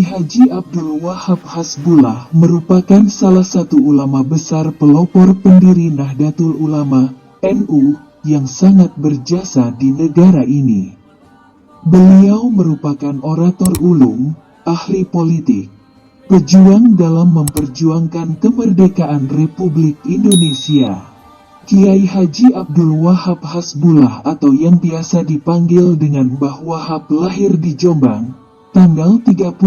Haji Abdul Wahab Hasbullah merupakan salah satu ulama besar pelopor pendiri Nahdlatul Ulama, NU, yang sangat berjasa di negara ini. Beliau merupakan orator ulung, ahli politik, pejuang dalam memperjuangkan kemerdekaan Republik Indonesia. Kiai Haji Abdul Wahab Hasbullah atau yang biasa dipanggil dengan Mbah Wahab lahir di Jombang, tanggal 31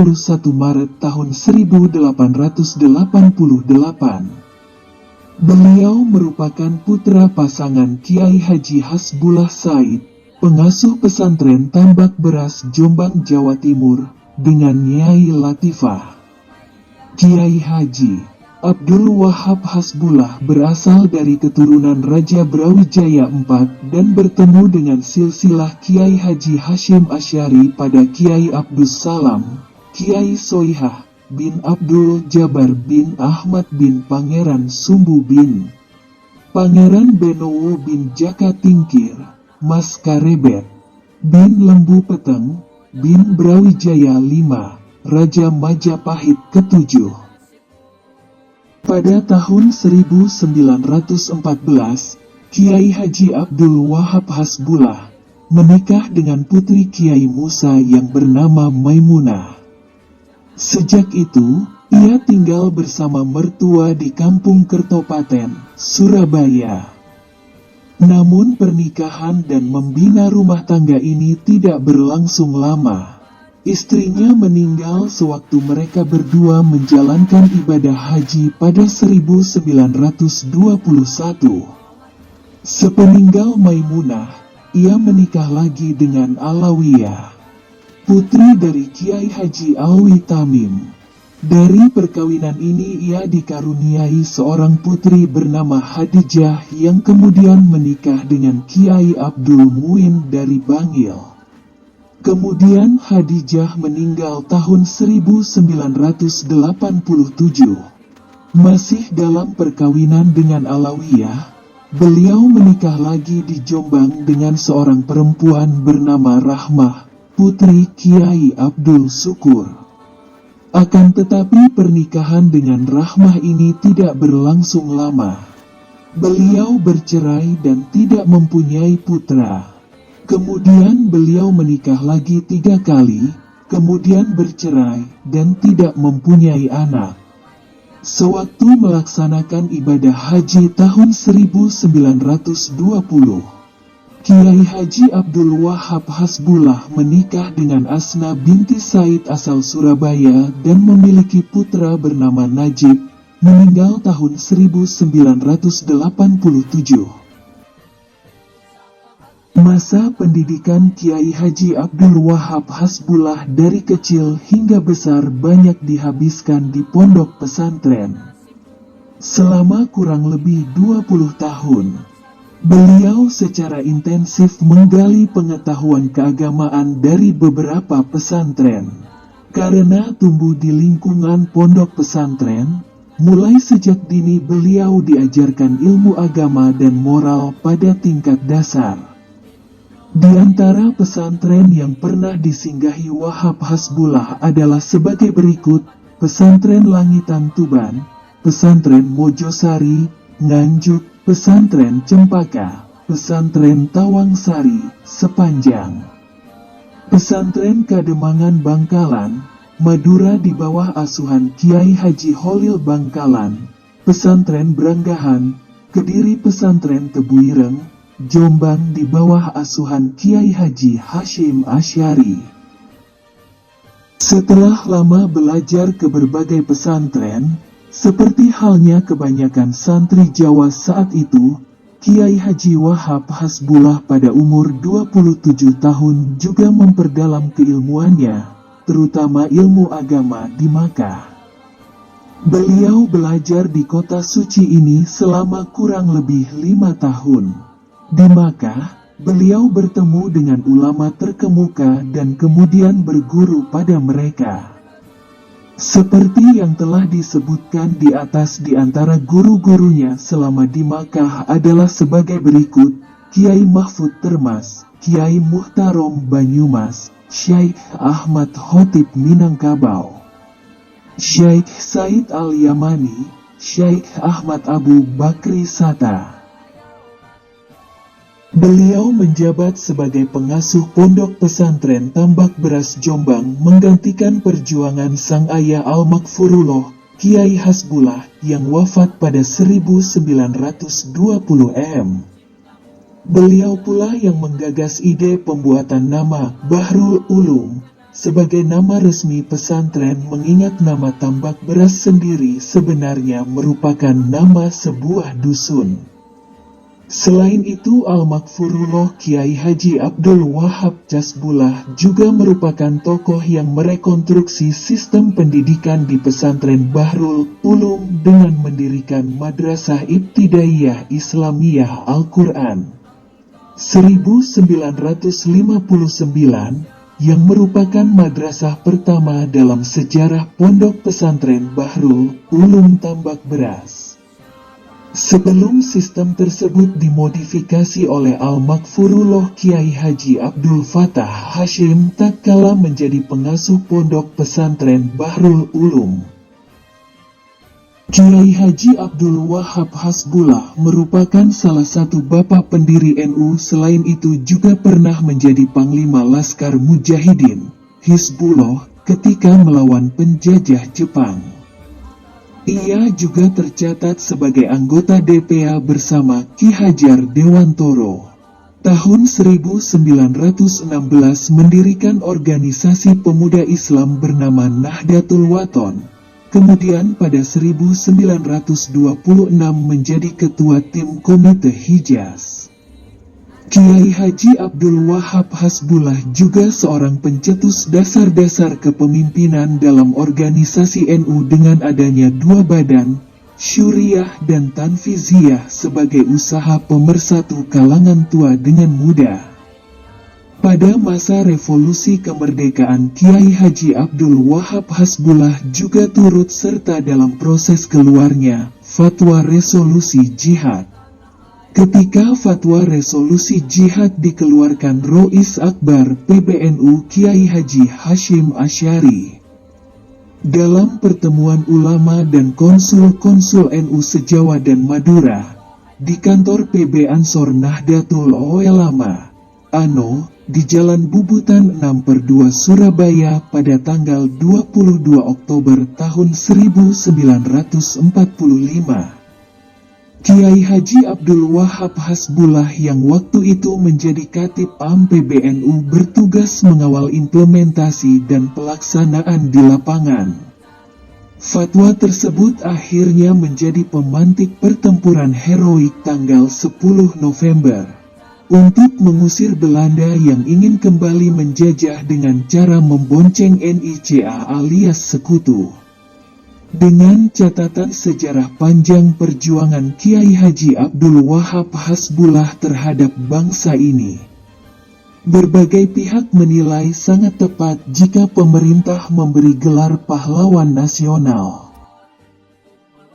Maret tahun 1888. Beliau merupakan putra pasangan Kiai Haji Hasbullah Said, pengasuh pesantren Tambak Beras Jombang, Jawa Timur, dengan Nyai Latifah. Kiai Haji Abdul Wahab Hasbullah berasal dari keturunan Raja Brawijaya IV dan bertemu dengan silsilah Kiai Haji Hashim Asy'ari pada Kiai Abdus Salam, Kiai Soihah bin Abdul Jabar bin Ahmad bin Pangeran Sumbu bin Pangeran Benowo bin Jaka Tingkir, Mas Karebet bin Lembu Peteng bin Brawijaya V, Raja Majapahit ke-7. Pada tahun 1914, Kiai Haji Abdul Wahab Hasbullah menikah dengan putri Kiai Musa yang bernama Maimunah. Sejak itu, ia tinggal bersama mertua di Kampung Kertopaten, Surabaya. Namun pernikahan dan membina rumah tangga ini tidak berlangsung lama. Istrinya meninggal sewaktu mereka berdua menjalankan ibadah haji pada 1921. Sepeninggal Maimunah, ia menikah lagi dengan Alawiyah, putri dari Kiai Haji Alwi Tamim. Dari perkawinan ini ia dikaruniai seorang putri bernama Hadijah yang kemudian menikah dengan Kiai Abdul Muin dari Bangil. Kemudian Hadijah meninggal tahun 1987. Masih dalam perkawinan dengan Alawiyah, beliau menikah lagi di Jombang dengan seorang perempuan bernama Rahmah, putri Kiai Abdul Syukur. Akan tetapi pernikahan dengan Rahmah ini tidak berlangsung lama. Beliau bercerai dan tidak mempunyai putra. Kemudian beliau menikah lagi 3 kali, kemudian bercerai dan tidak mempunyai anak. Sewaktu melaksanakan ibadah haji tahun 1920, Kiai Haji Abdul Wahab Hasbullah menikah dengan Asna binti Said asal Surabaya dan memiliki putra bernama Najib, meninggal tahun 1987. Masa pendidikan Kiai Haji Abdul Wahab Hasbullah dari kecil hingga besar banyak dihabiskan di pondok pesantren. Selama kurang lebih 20 tahun, beliau secara intensif menggali pengetahuan keagamaan dari beberapa pesantren. Karena tumbuh di lingkungan pondok pesantren, mulai sejak dini beliau diajarkan ilmu agama dan moral pada tingkat dasar. Di antara pesantren yang pernah disinggahi Wahab Hasbullah adalah sebagai berikut: Pesantren Langitan Tuban, Pesantren Mojosari, Nganjuk, Pesantren Cempaka, Pesantren Tawangsari, Sepanjang, Pesantren Kademangan Bangkalan, Madura di bawah asuhan Kiai Haji Holil Bangkalan, Pesantren Branggahan, Kediri, Pesantren Tebuireng, Jombang di bawah asuhan Kiai Haji Hashim Asy'ari. Setelah lama belajar ke berbagai pesantren, seperti halnya kebanyakan santri Jawa saat itu, Kiai Haji Wahab Hasbullah pada umur 27 tahun juga memperdalam keilmuannya, terutama ilmu agama di Makkah. Beliau belajar di kota suci ini selama kurang lebih 5 tahun. Di Makkah, beliau bertemu dengan ulama terkemuka dan kemudian berguru pada mereka. Seperti yang telah disebutkan di atas, di antara guru-gurunya selama di Makkah adalah sebagai berikut: Kiai Mahfud Termas, Kiai Muhtarom Banyumas, Syaikh Ahmad Khotib Minangkabau, Syekh Said Al-Yamani, Syekh Ahmad Abu Bakri Sata. Beliau menjabat sebagai pengasuh Pondok Pesantren Tambak Beras Jombang menggantikan perjuangan sang ayah Al-Makfurullah, Kiai Hasbullah yang wafat pada 1920 m. Beliau pula yang menggagas ide pembuatan nama Bahrul Ulum sebagai nama resmi pesantren, mengingat nama Tambak Beras sendiri sebenarnya merupakan nama sebuah dusun. Selain itu, Al-Makfurullah Kiai Haji Abdul Wahab Hasbullah juga merupakan tokoh yang merekonstruksi sistem pendidikan di pesantren Bahrul Ulum dengan mendirikan Madrasah Ibtidaiyah Islamiyah Al-Quran 1959 yang merupakan madrasah pertama dalam sejarah Pondok Pesantren Bahrul Ulum Tambak Beras. Sebelum sistem tersebut dimodifikasi oleh Al-Makfurullah Kiai Haji Abdul Fatah Hashim tatkala menjadi pengasuh Pondok Pesantren Bahrul Ulum. Kiai Haji Abdul Wahab Hasbullah merupakan salah satu bapak pendiri NU. Selain itu juga pernah menjadi Panglima Laskar Mujahidin Hizbullah ketika melawan penjajah Jepang. Ia juga tercatat sebagai anggota DPA bersama Ki Hajar Dewantoro. Tahun 1916 mendirikan organisasi pemuda Islam bernama Nahdlatul Wathon. Kemudian pada 1926 menjadi ketua tim Komite Hijaz. Kiai Haji Abdul Wahab Hasbullah juga seorang pencetus dasar-dasar kepemimpinan dalam organisasi NU dengan adanya dua badan, Syuriah dan Tanfiziyah sebagai usaha pemersatu kalangan tua dengan muda. Pada masa revolusi kemerdekaan, Kiai Haji Abdul Wahab Hasbullah juga turut serta dalam proses keluarnya fatwa resolusi jihad. Ketika fatwa resolusi jihad dikeluarkan Rois Akbar PBNU Kiai Haji Hashim Asy'ari. Dalam pertemuan ulama dan konsul-konsul NU se-Jawa dan Madura, di kantor PB Ansor Nahdlatul Ulama, di Jalan Bubutan 6/2 Surabaya pada tanggal 22 Oktober tahun 1945. Kiai Haji Abdul Wahab Hasbullah yang waktu itu menjadi Katib Am PBNU bertugas mengawal implementasi dan pelaksanaan di lapangan. Fatwa tersebut akhirnya menjadi pemantik pertempuran heroik tanggal 10 November untuk mengusir Belanda yang ingin kembali menjajah dengan cara membonceng NICA alias sekutu. Dengan catatan sejarah panjang perjuangan Kiai Haji Abdul Wahab Hasbullah terhadap bangsa ini, berbagai pihak menilai sangat tepat jika pemerintah memberi gelar pahlawan nasional.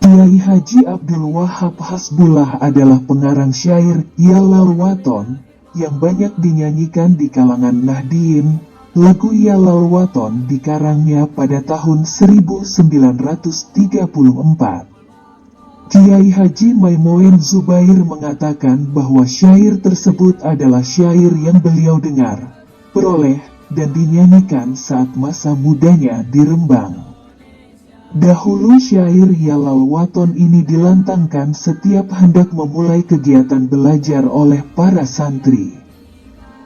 Kiai Haji Abdul Wahab Hasbullah adalah pengarang syair Yalal Waton yang banyak dinyanyikan di kalangan Nahdliyin. Lagu Yalal Waton dikarangnya pada tahun 1934. Kiai Haji Maimun Zubair mengatakan bahwa syair tersebut adalah syair yang beliau dengar, peroleh, dan dinyanyikan saat masa mudanya di Rembang. Dahulu syair Yalal Waton ini dilantangkan setiap hendak memulai kegiatan belajar oleh para santri.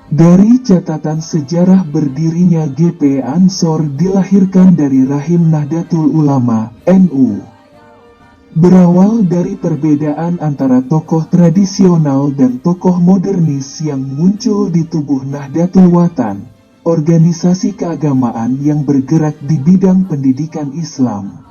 Dari catatan sejarah berdirinya GP Ansor dilahirkan dari rahim Nahdlatul Ulama, NU. Berawal dari perbedaan antara tokoh tradisional dan tokoh modernis yang muncul di tubuh Nahdlatul Wathon, organisasi keagamaan yang bergerak di bidang pendidikan Islam,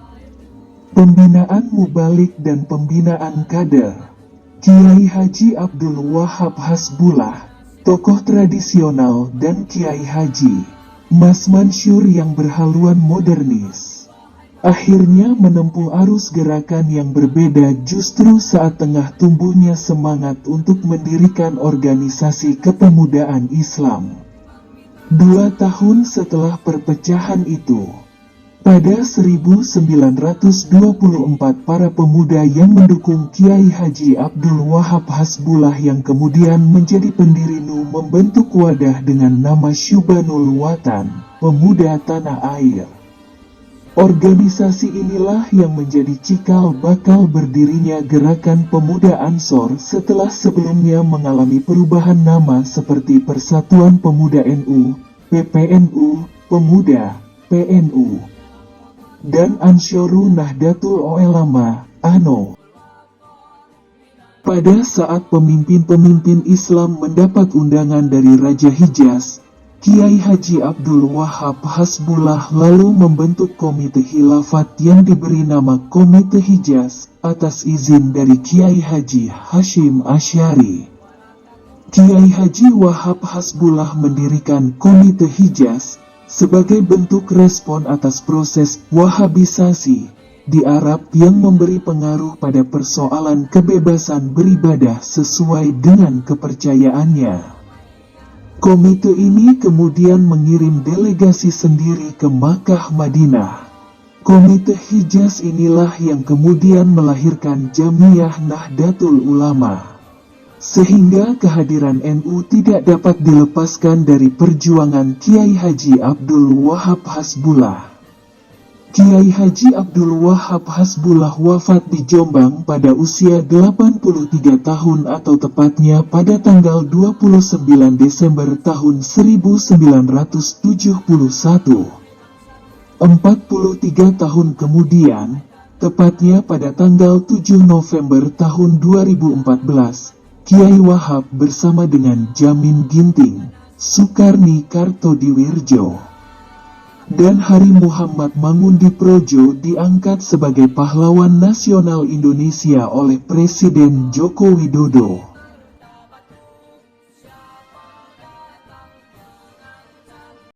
pembinaan mubalik dan pembinaan kader, Kiai Haji Abdul Wahab Hasbullah, tokoh tradisional, dan Kiai Haji Mas Mansur yang berhaluan modernis, akhirnya menempuh arus gerakan yang berbeda justru saat tengah tumbuhnya semangat untuk mendirikan organisasi kepemudaan Islam. 2 tahun setelah perpecahan itu, Pada 1924 para pemuda yang mendukung Kiai Haji Abdul Wahab Hasbullah yang kemudian menjadi pendiri NU membentuk wadah dengan nama Syubanul Watan, Pemuda Tanah Air. Organisasi inilah yang menjadi cikal bakal berdirinya Gerakan Pemuda Ansor setelah sebelumnya mengalami perubahan nama seperti Persatuan Pemuda NU, PPNU, Pemuda, PNU, dan Ansyoru Nahdlatul Ulama, ANO. Pada saat pemimpin-pemimpin Islam mendapat undangan dari Raja Hijaz, Kiai Haji Abdul Wahab Hasbullah lalu membentuk Komite Khilafat yang diberi nama Komite Hijaz, atas izin dari Kiai Haji Hashim Asy'ari. Kiai Haji Wahab Hasbullah mendirikan Komite Hijaz sebagai bentuk respon atas proses Wahabisasi di Arab yang memberi pengaruh pada persoalan kebebasan beribadah sesuai dengan kepercayaannya. Komite ini kemudian mengirim delegasi sendiri ke Makkah Madinah. Komite Hijaz inilah yang kemudian melahirkan Jamiyah Nahdlatul Ulama. Sehingga kehadiran NU tidak dapat dilepaskan dari perjuangan Kiai Haji Abdul Wahab Hasbullah. Kiai Haji Abdul Wahab Hasbullah wafat di Jombang pada usia 83 tahun atau tepatnya pada tanggal 29 Desember tahun 1971. 43 tahun kemudian, tepatnya pada tanggal 7 November tahun 2014, Kiai Wahab bersama dengan Jamin Ginting, Sukarni Kartodiwirjo, dan Hari Muhammad Mangundiprojo diangkat sebagai pahlawan nasional Indonesia oleh Presiden Joko Widodo.